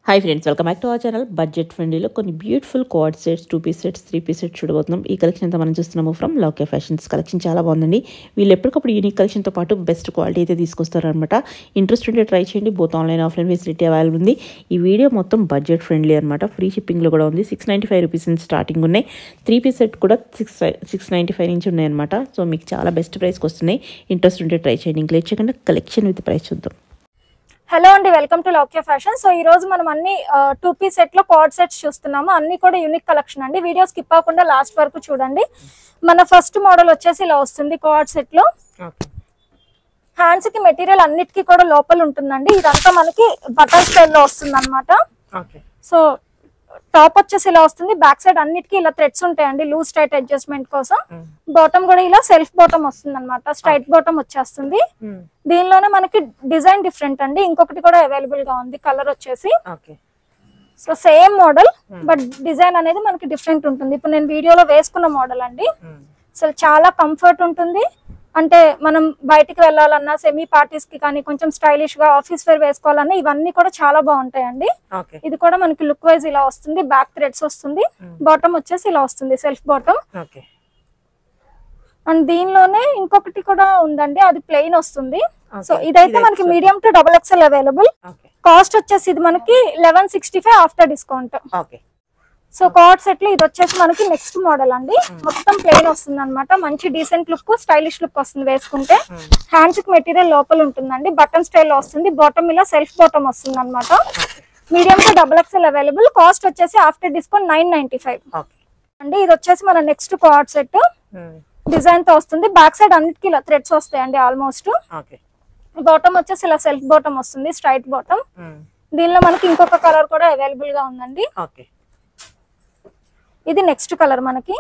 Hi friends, welcome back to our channel. Budget ఫ్రెండ్లీలో కొన్ని beautiful coord sets, 2 piece sets, 3 piece sets చూడబోతున్నాం. ఈ collection అంతా మనం చూస్తున్నాము ఫ్రమ్ లౌక్య ఫ్యాషన్స్. కలెక్షన్ చాలా బాగుందండి. వీళ్ళు ఎప్పటికప్పుడు యూనిక్ కలెక్షన్తో పాటు బెస్ట్ క్వాలిటీ అయితే తీసుకొస్తారనమాట. ఇంట్రెస్ట్ ఉంటే ట్రై చేయండి. Both online offline facility available ఉంది. ఈ వీడియో మొత్తం బడ్జెట్ ఫ్రెండ్లీ అనమాట. ఫ్రీ షిప్పింగ్లో కూడా ఉంది. 695 రూపీస్ నుంచి స్టార్టింగ్ ఉన్నాయి. 3 పీస్ సెట్ కూడా 695 నుంచి ఉన్నాయన్నమాట. సో మీకు చాలా బెస్ట్ ప్రైస్కి వస్తున్నాయి. ఇంట్రెస్ట్ ఉంటే ట్రై చేయండి. ఇంక లేట్ చేయకుండా కలెక్షన్ విత్ ప్రైస్ చూద్దాం. హలో అండి, welcome to Loukya fashion. So ఈ రోజు మనం అన్ని 2 పీస్ సెట్ లో కార్డ్ సెట్స్ చూస్తున్నాము. అన్ని కూడా యూనిక్ కలెక్షన్ అండి. వీడియో స్కిప్ అవ్వకుండా లాస్ట్ వరకు చూడండి. మన ఫస్ట్ మోడల్ వచ్చేసి ఇలా వస్తుంది. కార్డ్ సెట్ లో హ్యాండ్స్ కి మెటీరియల్ అన్నిటికీ కూడా లోపల ఉంటుందండి. ఇదంతా మనకి బటన్ స్టైల్ లో వస్తుంది అనమాట. సో టాప్ వచ్చేసి ఇలా వస్తుంది. బ్యాక్ సైడ్ అన్నిటికీ ఇలా థ్రెడ్స్ ఉంటాయండి, లూజ్ టైట్ అడ్జస్ట్మెంట్ కోసం. బాటమ్ కూడా ఇలా సెల్ఫ్ బాటమ్ వస్తుంది అనమాట. స్ట్రైట్ బాటమ్ వచ్చేస్తుంది. దీనిలోనే మనకి డిజైన్ డిఫరెంట్ అండి. ఇంకొకటి కూడా అవైలబుల్ గా ఉంది. కలర్ వచ్చేసి so same model, but design అనేది మనకి డిఫరెంట్ ఉంటుంది. ఇప్పుడు నేను వీడియోలో వేసుకున్న మోడల్ అండి. అసలు చాలా కంఫర్ట్ ఉంటుంది. అంటే మనం బయటికి వెళ్ళాలన్నా, సెమీ పార్టీస్ కి కానీ, కొంచెం స్టైలిష్ గా ఆఫీస్ వేర్ వేసుకోవాలన్నా ఇవన్నీ కూడా చాలా బాగుంటాయండి. ఇది కూడా మనకి లుక్ వైజ్ ఇలా వస్తుంది. బ్యాక్ థ్రెడ్స్ వస్తుంది. బాటమ్ వచ్చేసి ఇలా వస్తుంది, సెల్ఫ్ బాటమ్. అండ్ దీనిలోనే ఇంకొకటి కూడా ఉందండి, అది ప్లెయిన్ వస్తుంది. సో ఇదైతే మనకి medium to XXL available. Cost వచ్చేసి ఇది మనకి 1165 after discount. So card set లో ఇది వచ్చేసి మనకి నెక్స్ట్ మోడల్ అండి. మొత్తం ప్లెయిన్ వస్తుంది అనమాట. మంచి డీసెంట్ లుక్, స్టైలిష్ లుక్ వస్తుంది వేసుకుంటే. హ్యాండ్స్ కి మెటీరియల్ లోపల ఉంటుందండి. బటన్ స్టైల్ వస్తుంది. బాటమ్ ఇలా సెల్ఫ్ బాటమ్ వస్తుంది అనమాట. Medium to XXL available. Cost వచ్చేసి ఆఫ్టర్ డిస్కౌంట్ 995 అండి. ఇది వచ్చేసి మన నెక్స్ట్ కార్డ్ సెట్. డిజైన్ తో వస్తుంది. బ్యాక్ సైడ్ అన్నిటికీ ఇలా థ్రెడ్స్ వస్తాయండి ఆల్మోస్ట్. బాటమ్ వచ్చేసి ఇలా సెల్ఫ్ బాటమ్ వస్తుంది, స్ట్రైట్ బాటమ్. దీనిలో మనకి ఇంకొక కలర్ కూడా అవైలబుల్ గా ఉందండి. ఇది నెక్స్ట్ కలర్. మనకి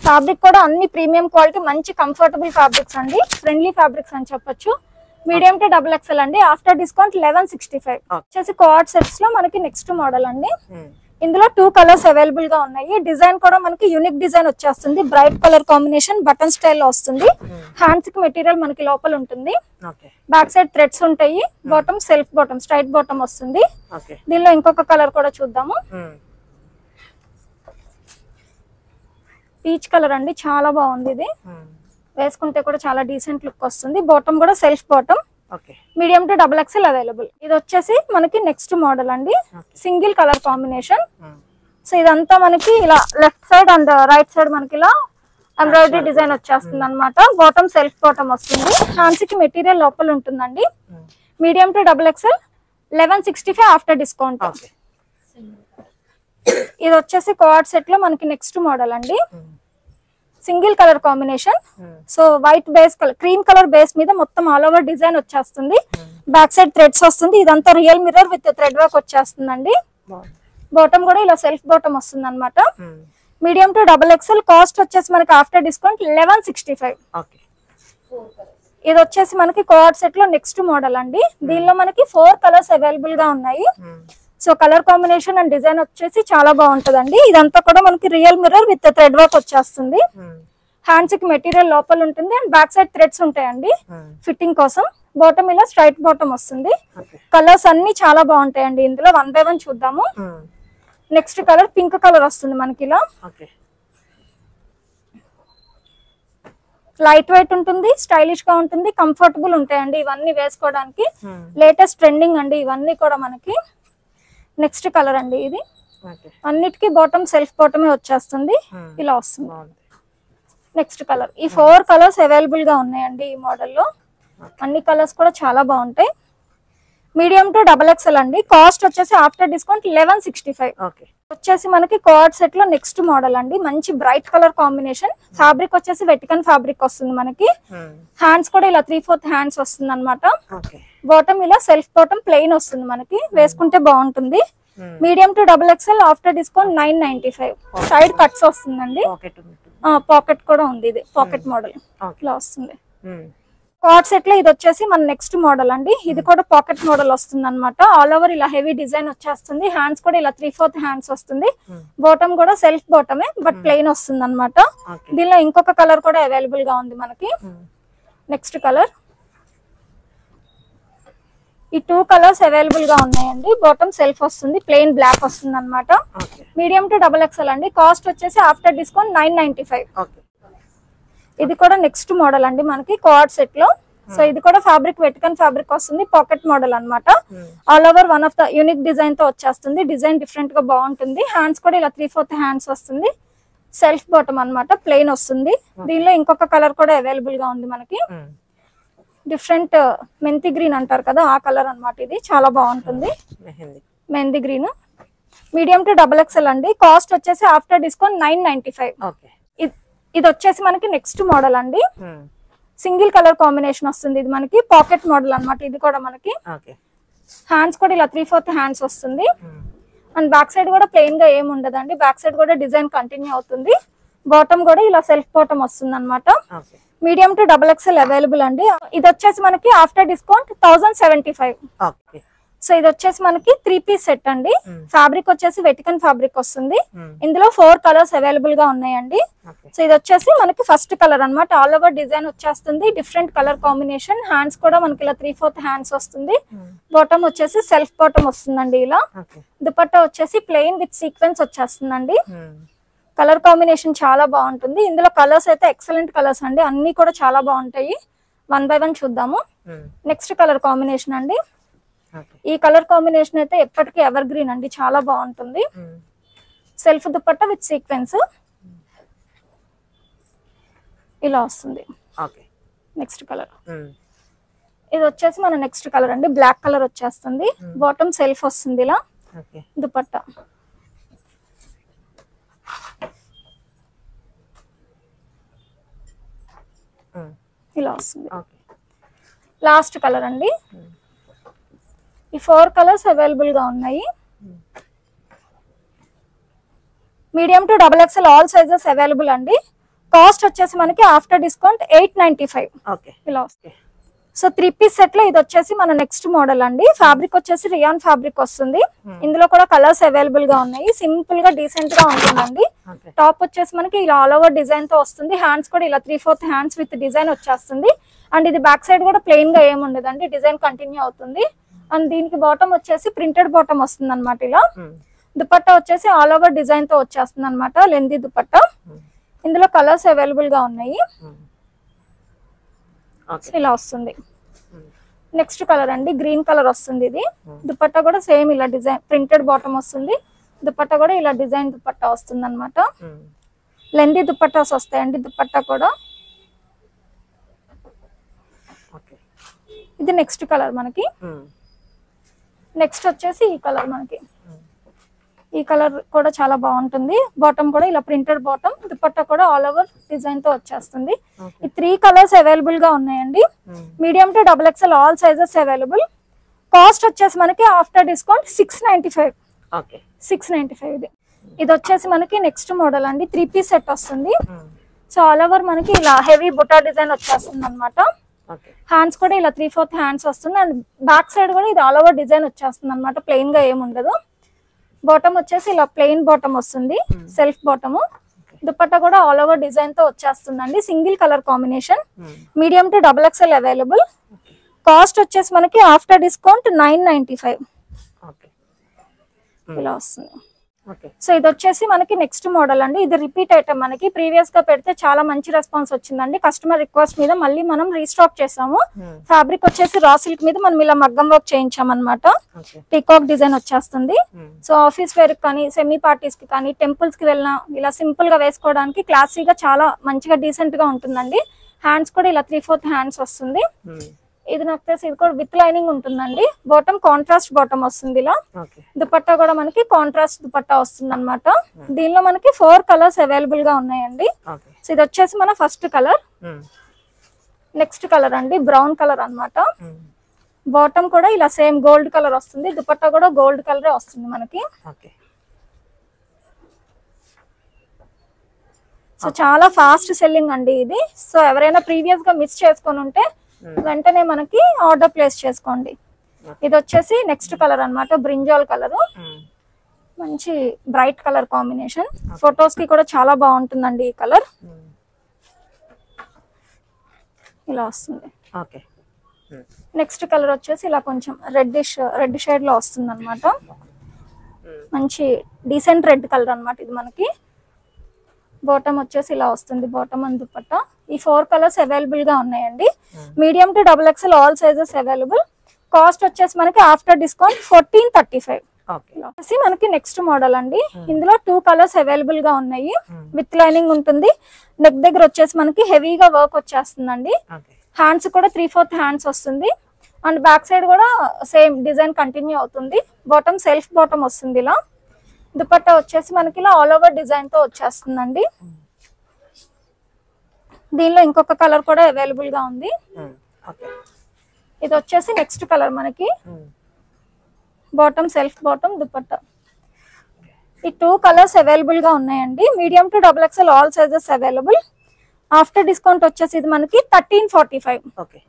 ఫ్యాబ్రిక్ కూడా అన్ని ప్రీమియం క్వాలిటీ, మంచి కంఫర్టబుల్ ఫ్యాబ్రిక్స్ అండి. ఫ్రెండ్లీ ఫ్యాబ్రిక్స్ అని చెప్పొచ్చు. మీడియం టు XXL అండి. ఆఫ్టర్ డిస్కౌంట్ 1165 వచ్చేసి కార్డ్ సెట్స్ లో మనకి నెక్స్ట్ మోడల్ అండి. ఇందులో 2 కలర్స్ అవైలబుల్ గా ఉన్నాయి. డిజైన్ కూడా మనకి యూనిక్ డిజైన్ వచ్చేస్తుంది. Bright colour combination, button style లో వస్తుంది. హ్యాండ్స్ కి మెటీరియల్ మనకి లోపల ఉంటుంది. బ్యాక్ సైడ్ థ్రెడ్స్ ఉంటాయి. Bottom self bottom, straight bottom వస్తుంది. దీనిలో ఇంకొక కలర్ కూడా చూద్దాము. పీచ్ కలర్ అండి, చాలా బాగుంది. ఇది వేసుకుంటే కూడా చాలా డీసెంట్ లుక్ వస్తుంది. బాటమ్ కూడా self bottom. Medium to XXL available. ఇది వచ్చేసి మనకి నెక్స్ట్ మోడల్ అండి. Single colour combination. సో ఇదంతా మనకి ఇలా left side and right side మనకి ఇలా ఎంబ్రాయిడరీ డిజైన్ వచ్చేస్తుంది అనమాట. బాటమ్ సెల్ఫ్ బాటమ్ వస్తుంది. హ్యాండ్స్ కి మెటీరియల్ లోపల ఉంటుందండి. Medium to XXL 1165 after discount. ఇది వచ్చేసి కార్డ్ సెట్ లో మనకి నెక్స్ట్ మోడల్ అండి. Single colour combination. So white base colour, cream colour base మీద మొత్తం ఆల్ ఓవర్ డిజైన్ వచ్చేస్తుంది. బ్యాక్ సైడ్ థ్రెడ్స్ వస్తుంది. ఇదంతా real mirror with thread work వచ్చేస్తుందండి. బాటమ్ కూడా ఇలా సెల్ఫ్ బాటమ్ వస్తుంది అనమాట. Medium to XXL. కాస్ట్ వచ్చేసి మనకి ఆఫ్టర్ డిస్కౌంట్ 1165. ఇది వచ్చేసి మనకి కార్డ్ సెట్ లో నెక్స్ట్ మోడల్ అండి. దీనిలో మనకి 4 కలర్స్ అవైలబుల్ గా ఉన్నాయి. So colour combination and design వచ్చేసి చాలా బాగుంటదండి. ఇదంతా కూడా మనకి real mirror with thread work వచ్చేస్తుంది. హ్యాండ్స్ కి మెటీరియల్ లోపల ఉంటుంది అండ్ బ్యాక్ సైడ్ థ్రెడ్స్ ఉంటాయండి ఫిట్టింగ్ కోసం. బాటమ్ ఇలా స్ట్రైట్ బాటమ్ వస్తుంది. కలర్స్ అన్ని చాలా బాగుంటాయండి. ఇందులో 1 by 1 చూద్దాము. నెక్స్ట్ కలర్ పింక్ కలర్ వస్తుంది మనకి. ఇలా లైట్ వెయిట్ ఉంటుంది, స్టైలిష్ గా ఉంటుంది, కంఫర్టబుల్ ఉంటాయండి. ఇవన్నీ వేసుకోవడానికి లేటెస్ట్ ట్రెండింగ్ అండి ఇవన్నీ కూడా మనకి. నెక్స్ట్ కలర్ అండి. ఇది అన్నిటికీ బాటమ్ సెల్ఫ్ బాటమే వచ్చేస్తుంది. ఇలా వస్తుంది. Next colour. ఈ 4 కలర్స్ అవైలబుల్ గా ఉన్నాయండి ఈ మోడల్లో. అన్ని కలర్స్ కూడా చాలా బాగుంటాయి. మీడియం టు XXL అండి. కాస్ట్ వచ్చేసి ఆఫ్టర్ డిస్కౌంట్ 1165. వచ్చేసి మనకి కార్డ్ సెట్ లో నెక్స్ట్ మోడల్ అండి. మంచి బ్రైట్ కలర్ కాంబినేషన్. ఫ్యాబ్రిక్ వచ్చేసి వెటికన్ ఫ్యాబ్రిక్ వస్తుంది మనకి. హ్యాండ్స్ కూడా ఇలా 3/4 హ్యాండ్స్ వస్తుంది అనమాట. బాటమ్ ఇలా సెల్ఫ్ బాటమ్ ప్లెయిన్ వస్తుంది మనకి. వేసుకుంటే బాగుంటుంది. Medium to XXL after discount 995. Side cuts వస్తుందండి. పాకెట్ కూడా ఉంది. ఇది పాకెట్ మోడల్ ఇలా వస్తుంది. కార్డ్ సెట్ లో ఇది వచ్చేసి మన నెక్స్ట్ మోడల్ అండి. ఇది కూడా పాకెట్ మోడల్ వస్తుంది అనమాట. ఆల్ ఓవర్ ఇలా హెవీ డిజైన్ వచ్చేస్తుంది. హ్యాండ్స్ కూడా ఇలా 3/4 హ్యాండ్స్ వస్తుంది. బాటమ్ కూడా సెల్ఫ్ బాటమే, బట్ ప్లెయిన్ వస్తుంది అనమాట. దీనిలో ఇంకొక కలర్ కూడా అవైలబుల్ గా ఉంది మనకి. నెక్స్ట్ కలర్ ఈ 2 కలర్స్ అవైలబుల్ గా ఉన్నాయండి. బాటమ్ సెల్ఫ్ వస్తుంది, ప్లెయిన్ బ్లాక్ వస్తుంది అనమాట. మీడియం టు XXL అండి. కాస్ట్ వచ్చేసి ఆఫ్టర్ డిస్కౌంట్ 995. ఇది కూడా నెక్స్ట్ మోడల్ అండి మనకి కార్డ్ సెట్ లో. సో ఇది కూడా ఫ్యాబ్రిక్ వెటికన్ ఫ్యాబ్రిక్ వస్తుంది, పాకెట్ మోడల్ అన్నమాట. All over one of the unique design తో వచ్చేస్తుంది. డిజైన్ డిఫరెంట్ గా బాగుంటుంది. హ్యాండ్స్ కూడా ఇలా 3/4 హ్యాండ్స్ వస్తుంది. సెల్ఫ్ బాటమ్ అన్నమాట, ప్లెయిన్ వస్తుంది. దీనిలో ఇంకొక కలర్ కూడా అవైలబుల్ గా ఉంది మనకి. డిఫరెంట్ మెంతి గ్రీన్ అంటారు కదా, ఆ కలర్ అన్నమాట. ఇది చాలా బాగుంటుంది, మెంతి గ్రీన్. మీడియం టు XXL అండి. కాస్ట్ వచ్చేసి ఆఫ్టర్ డిస్కౌంట్ 995. ఇది వచ్చేసి మనకి నెక్స్ట్ మోడల్ అండి. సింగిల్ కలర్ కాంబినేషన్ వస్తుంది. ఇది మనకి పాకెట్ మోడల్ అన్నమాట. ఇది కూడా మనకి హ్యాండ్స్ కూడా ఇలా 3/4 హ్యాండ్స్ వస్తుంది. అండ్ బ్యాక్ సైడ్ కూడా ప్లెయిన్ గా ఏమి ఉండదండి. బ్యాక్ సైడ్ కూడా డిజైన్ కంటిన్యూ అవుతుంది. బాటమ్ కూడా ఇలా సెల్ఫ్ బాటమ్ వస్తుంది అనమాట. మీడియం టు XXL అవైలబుల్ అండి. ఇది వచ్చేసి మనకి ఆఫ్టర్ డిస్కౌంట్ 1075. సో ఇది వచ్చేసి మనకి 3 పీస్ సెట్ అండి. ఫ్యాబ్రిక్ వచ్చేసి వెటికన్ ఫ్యాబ్రిక్ వస్తుంది. ఇందులో 4 కలర్స్ అవైలబుల్ గా ఉన్నాయండి. సో ఇది వచ్చేసి మనకి ఫస్ట్ కలర్ అన్నమాట. ఆల్ ఓవర్ డిజైన్ వచ్చేస్తుంది, డిఫరెంట్ కలర్ కాంబినేషన్. హ్యాండ్స్ కూడా మనకి ఇలా 3/4 హ్యాండ్స్ వస్తుంది. బాటమ్ వచ్చేసి సెల్ఫ్ బాటమ్ వస్తుందండి. ఇలా దుపట్టా వచ్చేసి ప్లెయిన్ విత్ సీక్వెన్స్ వచ్చేస్తుందండి. కలర్ కాంబినేషన్ చాలా బాగుంటుంది. ఇందులో కలర్స్ అయితే ఎక్సలెంట్ కలర్స్ అండి, అన్ని కూడా చాలా బాగుంటాయి. 1 by 1 చూద్దాము. నెక్స్ట్ కలర్ కాంబినేషన్ అండి. ఈ కలర్ కాంబినేషన్ అయితే ఎప్పటికీ ఎవర్ గ్రీన్ అండి, చాలా బాగుంటుంది. సెల్ఫ్ దుపట్టా విత్ సీక్వెన్స్ ఇలా వస్తుంది. నెక్స్ట్ కలర్ ఇది వచ్చేసి మన నెక్స్ట్ కలర్ అండి. బ్లాక్ కలర్ వచ్చేస్తుంది. బాటమ్ సెల్ఫ్ వస్తుంది. ఇలా దుపట్టా ఇలా వస్తుంది. లాస్ట్ కలర్ అండి. ఈ 4 కలర్స్ అవైలబుల్ గా ఉన్నాయి. Medium to XXL all sizes available అండి. కాస్ట్ వచ్చేసి మనకి ఆఫ్టర్ డిస్కౌంట్ 895. ఇలా వస్తుంది. సో 3 పీస్ సెట్ లో ఇది వచ్చేసి మన నెక్స్ట్ మోడల్ అండి. ఫ్యాబ్రిక్ వచ్చేసి రియాన్ ఫ్యాబ్రిక్ వస్తుంది. ఇందులో కూడా కలర్స్ అవైలబుల్ గా ఉన్నాయి. సింపుల్ గా డీసెంట్ గా ఉంటుందండి. టాప్ వచ్చేసి మనకి ఇలా ఆల్ ఓవర్ డిజైన్ తో వస్తుంది. హ్యాండ్స్ కూడా ఇలా 3/4 హ్యాండ్స్ విత్ డిజైన్ వచ్చేస్తుంది. అండ్ ఇది బ్యాక్ సైడ్ కూడా ప్లెయిన్ గా ఏమి ఉండదండి, డిజైన్ కంటిన్యూ అవుతుంది. అండ్ దీనికి బాటమ్ వచ్చేసి ప్రింటెడ్ బాటమ్ వస్తుంది అనమాట. ఇలా దుపట్టా వచ్చేసి ఆల్ ఓవర్ డిజైన్ తో వచ్చేస్తుంది అనమాట, లెందీ దుపట్టా. ఇందులో కలర్స్ అవైలబుల్ గా ఉన్నాయి. ఇలా వస్తుంది. నెక్స్ట్ కలర్ అండి, గ్రీన్ కలర్ వస్తుంది. ఇది దుపట్టా కూడా సేమ్ ఇలా డిజైన్ ప్రింటెడ్ బాటమ్ వస్తుంది. దుపట్టా కూడా ఇలా డిజైన్ దుపట్టా వస్తుంది అనమాట. లెందీ దుపట్టాస్ వస్తాయండి. దుపట్టా కూడా ఇది నెక్స్ట్ కలర్ మనకి. నెక్స్ట్ వచ్చేసి ఈ కలర్ మనకి. ఈ కలర్ కూడా చాలా బాగుంటుంది. బాటమ్ కూడా ఇలా ప్రింటెడ్ బాటమ్, దుపట్టా కూడా ఆల్ ఓవర్ డిజైన్ తో వచ్చేస్తుంది. ఈ 3 కలర్స్ అవైలబుల్ గా ఉన్నాయండి. Medium to XXL all sizes available. Cost వచ్చేసి మనకి ఆఫ్టర్ డిస్కౌంట్ 695. 695. ఇది వచ్చేసి మనకి నెక్స్ట్ మోడల్ అండి. 3 పీస్ సెట్ వస్తుంది. సో ఆల్ ఓవర్ మనకి ఇలా హెవీ బుటా డిజైన్ వచ్చేస్తుంది అనమాట. హ్యాండ్స్ కూడా ఇలా 3/4 హ్యాండ్స్ వస్తుంది. అండ్ బ్యాక్ సైడ్ కూడా ఇది ఆల్ ఓవర్ డిజైన్ వచ్చేస్తుంది అనమాట, ప్లెయిన్ గా ఏమి ఉండదు. బాటమ్ వచ్చేసి ఇలా ప్లెయిన్ బాటమ్ వస్తుంది, సెల్ఫ్ బాటమ్. దుపట్టా కూడా ఆల్ ఓవర్ డిజైన్ తో వచ్చేస్తుందండి. Single colour combination. Medium to XXL available. Cost వచ్చేసి మనకి ఆఫ్టర్ డిస్కౌంట్ 995. ఇలా వస్తుంది. సో ఇది వచ్చేసి మనకి నెక్స్ట్ మోడల్ అండి. ఇది రిపీట్ ఐటమ్. మనకి ప్రీవియస్ గా పెడితే చాలా మంచి రెస్పాన్స్ వచ్చిందండి. కస్టమర్ రిక్వెస్ట్ మీద మళ్ళీ మనం రీస్టాక్ చేసాము. ఫ్యాబ్రిక్ వచ్చేసి రా సిల్క్ మీద మనం ఇలా మగ్గం వర్క్ చేయించాం అనమాట. పీకాక్ డిజైన్ వచ్చేస్తుంది. సో ఆఫీస్ వేర్ కానీ, సెమీ పార్టీస్ కి కానీ, టెంపుల్స్ కి వెళ్ళినా ఇలా సింపుల్ గా వేసుకోవడానికి క్లాసీగా చాలా మంచిగా డీసెంట్ గా ఉంటుందండి. హ్యాండ్స్ కూడా ఇలా 3/4 హ్యాండ్స్ వస్తుంది. ఇది నాకు తెలిసి ఇది కూడా విత్ లైనింగ్ ఉంటుందండి. బాటమ్ కాంట్రాస్ట్ బాటమ్ వస్తుంది. ఇలా దుపట్టా కూడా మనకి కాంట్రాస్ట్ దుపట్టా వస్తుంది అనమాట. దీనిలో మనకి 4 కలర్స్ అవైలబుల్ గా ఉన్నాయండి. సో ఇది వచ్చేసి మన ఫస్ట్ కలర్. నెక్స్ట్ కలర్ అండి బ్రౌన్ కలర్ అన్నమాట. బాటమ్ కూడా ఇలా సేమ్ గోల్డ్ కలర్ వస్తుంది. దుపట్టా కూడా గోల్డ్ కలర్ వస్తుంది మనకి. సో చాలా ఫాస్ట్ సెల్లింగ్ అండి ఇది. సో ఎవరైనా ప్రీవియస్ గా మిస్ చేసుకొని ఉంటే వెంటనే మనకి ఆర్డర్ ప్లేస్ చేసుకోండి. ఇది వచ్చేసి నెక్స్ట్ కలర్ అన్నమాట, బ్రింజాల్ కలర్. మంచి బ్రైట్ కలర్ కాంబినేషన్. ఫొటోస్ కి కూడా చాలా బాగుంటుందండి ఈ కలర్. ఇలా వస్తుంది. నెక్స్ట్ కలర్ వచ్చేసి ఇలా కొంచెం రెడ్ షేడ్ లో వస్తుంది అనమాట. మంచి డీసెంట్ రెడ్ కలర్ అన్నమాట ఇది మనకి. బాటమ్ వచ్చేసి ఇలా వస్తుంది, బాటమ్ అండ్ దుపట్టా. ఈ 4 కలర్స్ అవైలబుల్ గా ఉన్నాయండి. Medium to XXL all sizes available. Cost వచ్చేసి మనకి ఆఫ్టర్ డిస్కౌంట్ 1435. మనకి నెక్స్ట్ మోడల్ అండి. ఇందులో 2 కలర్స్ అవైలబుల్ గా ఉన్నాయి. విత్ లైనింగ్ ఉంటుంది. నెక్ దగ్గర వచ్చేసి మనకి హెవీగా వర్క్ వచ్చేస్తుందండి. హ్యాండ్స్ కూడా 3/4 హ్యాండ్స్ వస్తుంది. అండ్ బ్యాక్ సైడ్ కూడా సేమ్ డిజైన్ కంటిన్యూ అవుతుంది. బాటమ్ సెల్ఫ్ బాటమ్ వస్తుంది ఇలా. దుపట్టా వచ్చేసి మనకి ఇలా ఆల్ ఓవర్ డిజైన్ తో వచ్చేస్తుందండి. దీనిలో ఇంకొక కలర్ కూడా అవైలబుల్ గా ఉంది. ఇది వచ్చేసి నెక్స్ట్ కలర్ మనకి. Bottom self bottom, dupatta. ఈ 2 కలర్స్ అవైలబుల్ గా ఉన్నాయండి. Medium to XXL all sizes available. After discount వచ్చేసి ఇది మనకి 1345.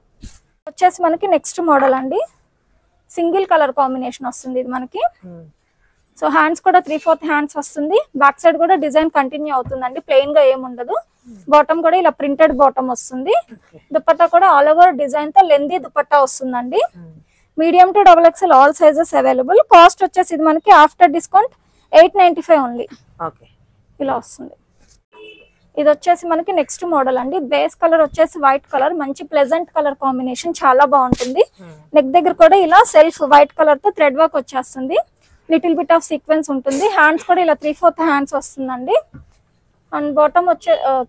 వచ్చేసి మనకి నెక్స్ట్ మోడల్ అండి. సింగిల్ కలర్ కాంబినేషన్ వస్తుంది ఇది మనకి. సో హ్యాండ్స్ కూడా 3/4 హ్యాండ్స్ వస్తుంది. బ్యాక్ సైడ్ కూడా డిజైన్ కంటిన్యూ అవుతుందండి, ప్లెయిన్ గా ఏముండదు. బాటమ్ కూడా ఇలా ప్రింటెడ్ బాటమ్ వస్తుంది. దుపట్టా కూడా ఆల్ ఓవర్ డిజైన్ తో లెందీ దుపట్టా వస్తుందండి. Medium to XXL all sizes available. Cost వచ్చేసి ఇది మనకి ఆఫ్టర్ డిస్కౌంట్ 895 ఓన్లీ. ఇలా వస్తుంది. ఇది వచ్చేసి మనకి నెక్స్ట్ మోడల్ అండి. బేస్ కలర్ వచ్చేసి వైట్ కలర్, మంచి ప్లెజెంట్ కలర్ కాంబినేషన్, చాలా బాగుంటుంది. నెక్ దగ్గర కూడా ఇలా సెల్ఫ్ వైట్ కలర్ తో థ్రెడ్ వర్క్ వచ్చేస్తుంది. లిటిల్ బిట్ ఆఫ్ సీక్వెన్స్ ఉంటుంది. హ్యాండ్స్ కూడా ఇలా 3/4 హ్యాండ్స్ వస్తుందండి. అండ్ బాటమ్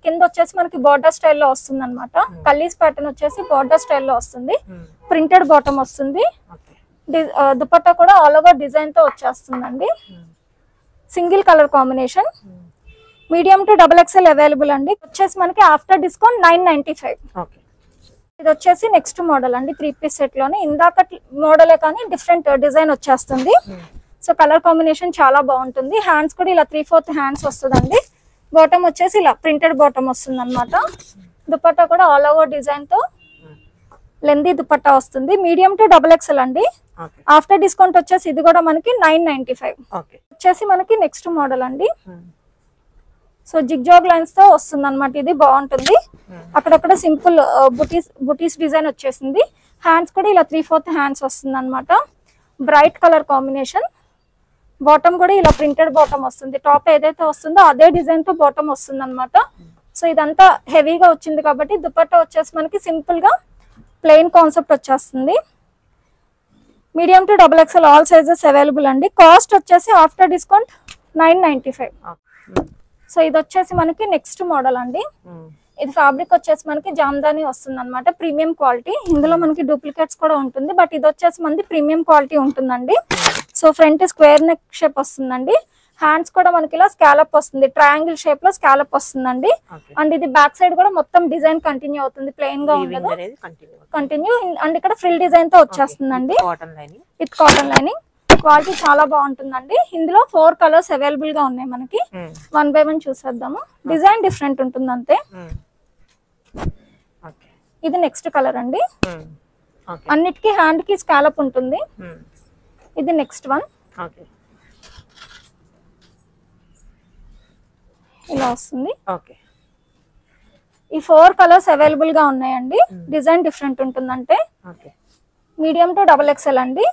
కింద వచ్చేసి మనకి బార్డర్ స్టైల్లో వస్తుంది అనమాట. కల్లీస్ ప్యాటర్న్ వచ్చేసి బార్డర్ స్టైల్లో వస్తుంది. ప్రింటెడ్ బాటమ్ వస్తుంది. దుపట్టా కూడా ఆల్ ఓవర్ డిజైన్ తో వచ్చేస్తుందండి. Single colour combination. Medium to XXL available అండి. వచ్చేసి మనకి ఆఫ్టర్ డిస్కౌంట్ 995. ఇది వచ్చేసి నెక్స్ట్ మోడల్ అండి. 3 పీస్ సెట్ లోనే ఇందాక మోడలే కానీ డిఫరెంట్ డిజైన్ వచ్చేస్తుంది. సో కలర్ కాంబినేషన్ చాలా బాగుంటుంది. హ్యాండ్స్ కూడా ఇలా 3/4 హ్యాండ్స్ వస్తుందండి. బాటమ్ వచ్చేసి ఇలా ప్రింటెడ్ బాటమ్ వస్తుంది అనమాట. దుపట్టా కూడా ఆల్ ఓవర్ డిజైన్ తో లెందీ దుపట్టా వస్తుంది. మీడియం టు XXL అండి. ఆఫ్టర్ డిస్కౌంట్ వచ్చేసి ఇది కూడా మనకి 995. వచ్చేసి మనకి నెక్స్ట్ మోడల్ అండి. సో జిగ్జాగ్ లైన్స్ తో వస్తుంది అనమాట. ఇది బాగుంటుంది. అక్కడక్కడ సింపుల్ బుటీస్ డిజైన్ వచ్చేసింది. హ్యాండ్స్ కూడా ఇలా 3/4 హ్యాండ్స్ వస్తుంది అనమాట. Bright colour combination. బాటమ్ కూడా ఇలా ప్రింటెడ్ బాటమ్ వస్తుంది. టాప్ ఏదైతే వస్తుందో అదే డిజైన్ తో బాటమ్ వస్తుంది అనమాట. సో ఇదంతా హెవీగా వచ్చింది కాబట్టి దుపట్టా వచ్చేసి మనకి సింపుల్ గా ప్లెయిన్ కాన్సెప్ట్ వచ్చేస్తుంది. Medium to XXL all sizes available అండి. కాస్ట్ వచ్చేసి ఆఫ్టర్ డిస్కౌంట్ 995. సో ఇది వచ్చేసి మనకి నెక్స్ట్ మోడల్ అండి. ఇది ఫ్యాబ్రిక్ వచ్చేసి మనకి జామ్దాని వస్తుంది అనమాట. Premium quality. ఇందులో మనకి డూప్లికేట్స్ కూడా ఉంటుంది, బట్ ఇది వచ్చేసి మనకి ప్రీమియం క్వాలిటీ ఉంటుందండి. So front square neck shape వస్తుందండి. హ్యాండ్స్ కూడా మనకి ఇలా స్కాలప్ వస్తుంది, ట్రయాంగిల్ షేప్ లో స్కాలప్ వస్తుందండి. అండ్ ఇది బ్యాక్ సైడ్ కూడా మొత్తం డిజైన్ కంటిన్యూ అవుతుంది, ప్లెయిన్ గా ఉండదు, కంటిన్యూ. అండ్ ఇక్కడ ఫ్రిల్ డిజైన్ తో వచ్చేస్తుందండి విత్ కాటన్ లైనింగ్. క్వాలిటీ చాలా బాగుంటుందండి. ఇందులో 4 కలర్స్ అవైలబుల్ గా ఉన్నాయి మనకి. 1 by 1 చూసేద్దాము. డిజైన్ డిఫరెంట్ ఉంటుంది అంతే. ఇది నెక్స్ట్ కలర్ అండి. అన్నిటికీ హ్యాండ్ కి స్కాలప్ ఉంటుంది. ఇది నెక్స్ట్ వన్. ఇలా వస్తుంది. ఈ 4 కలర్స్ అవైలబుల్ గా ఉన్నాయండి. డిజైన్ డిఫరెంట్ ఉంటుందంటే. మీడియం టు XXL అండి.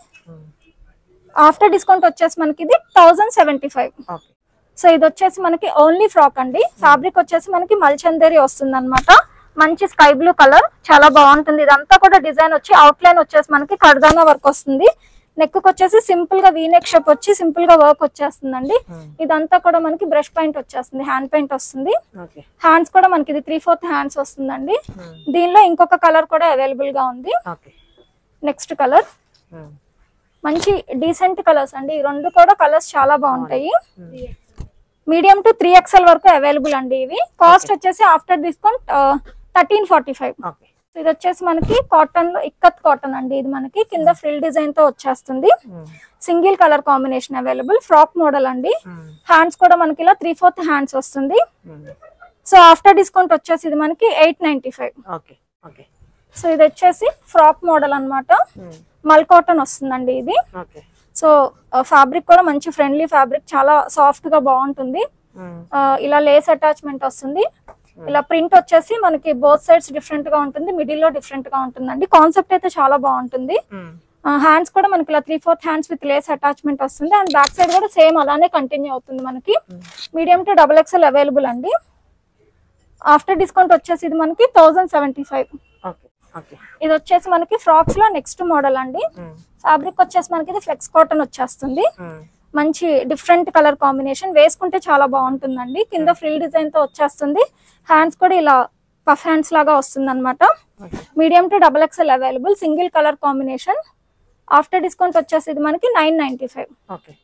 ఆఫ్టర్ డిస్కౌంట్ వచ్చేసి మనకి ఇది 1075. సో ఇది వచ్చేసి మనకి ఓన్లీ ఫ్రాక్ అండి. ఫ్యాబ్రిక్ వచ్చేసి మనకి మల్చందేరి వస్తుంది అనమాట. మంచి స్కై బ్లూ కలర్, చాలా బాగుంటుంది. ఇదంతా కూడా డిజైన్ వచ్చి అవుట్ లైన్ వచ్చేసి మనకి కర్దానా వర్క్ వస్తుంది. నెక్ వచ్చేసి సింపుల్ గా వీనెక్ షేప్ వచ్చి సింపుల్ గా వర్క్ వచ్చేస్తుందండి. ఇదంతా కూడా మనకి బ్రష్ పెయింట్ వచ్చేస్తుంది, హ్యాండ్ పెయింట్ వస్తుంది. హ్యాండ్స్ కూడా మనకి ఇది 3/4 హ్యాండ్స్ వస్తుందండి. దీనిలో ఇంకొక కలర్ కూడా అవైలబుల్ గా ఉంది. నెక్స్ట్ కలర్ మంచి డీసెంట్ కలర్స్ అండి. ఈ 2 కూడా కలర్స్ చాలా బాగుంటాయి. మీడియం టు 3XL వరకు అవైలబుల్ అండి. ఇవి కాస్ట్ వచ్చేసి ఆఫ్టర్ డిస్కౌంట్ 1345. ఇది వచ్చేసి మనకి కాటన్ లో ఇక్కత్ కాటన్ అండి. ఇది మనకి కింద ఫ్రిల్ డిజైన్ తో వచ్చేస్తుంది. Single colour combination available. Frock model అండి. హ్యాండ్స్ కూడా మనకి ఇలా 3/4 హ్యాండ్స్ వస్తుంది. సో ఆఫ్టర్ డిస్కౌంట్ వచ్చేసి ఇది మనకి 895. సో ఇది వచ్చేసి ఫ్రాక్ మోడల్ అన్నమాట. మల్ కాటన్ వస్తుందండి ఇది. సో ఫ్యాబ్రిక్ కూడా మంచి ఫ్రెండ్లీ ఫ్యాబ్రిక్, చాలా సాఫ్ట్ గా బాగుంటుంది. ఇలా లేస్ అటాచ్మెంట్ వస్తుంది. ఇలా ప్రింట్ వచ్చేసి మనకి బోత్ సైడ్స్ డిఫరెంట్ గా ఉంటుంది, మిడిల్ లో డిఫరెంట్ గా ఉంటుందండి. కాన్సెప్ట్ అయితే చాలా బాగుంటుంది. హ్యాండ్స్ కూడా మనకి ఇలా 3/4 హ్యాండ్స్ విత్ లేస్ అటాచ్మెంట్ వస్తుంది. అండ్ బ్యాక్ సైడ్ కూడా సేమ్ అలానే కంటిన్యూ అవుతుంది మనకి. మీడియం టు XXL అవైలబుల్ అండి. ఆఫ్టర్ డిస్కౌంట్ వచ్చేసి ఇది మనకి 1075. ఇది వచ్చేసి మనకి ఫ్రాక్స్ లో నెక్స్ట్ మోడల్ అండి. ఫ్యాబ్రిక్ వచ్చేసి మనకి ఇది ఫ్లెక్స్ కాటన్ వచ్చేస్తుంది. మంచి డిఫరెంట్ కలర్ కాంబినేషన్, వేసుకుంటే చాలా బాగుంటుందండి. కింద ఫ్రిల్ డిజైన్ తో వచ్చేస్తుంది. హ్యాండ్స్ కూడా ఇలా పఫ్ హ్యాండ్స్ లాగా వస్తుంది అనమాట. Medium to XXL available, single colour combination. After discount వచ్చేసి ఇది మనకి 995.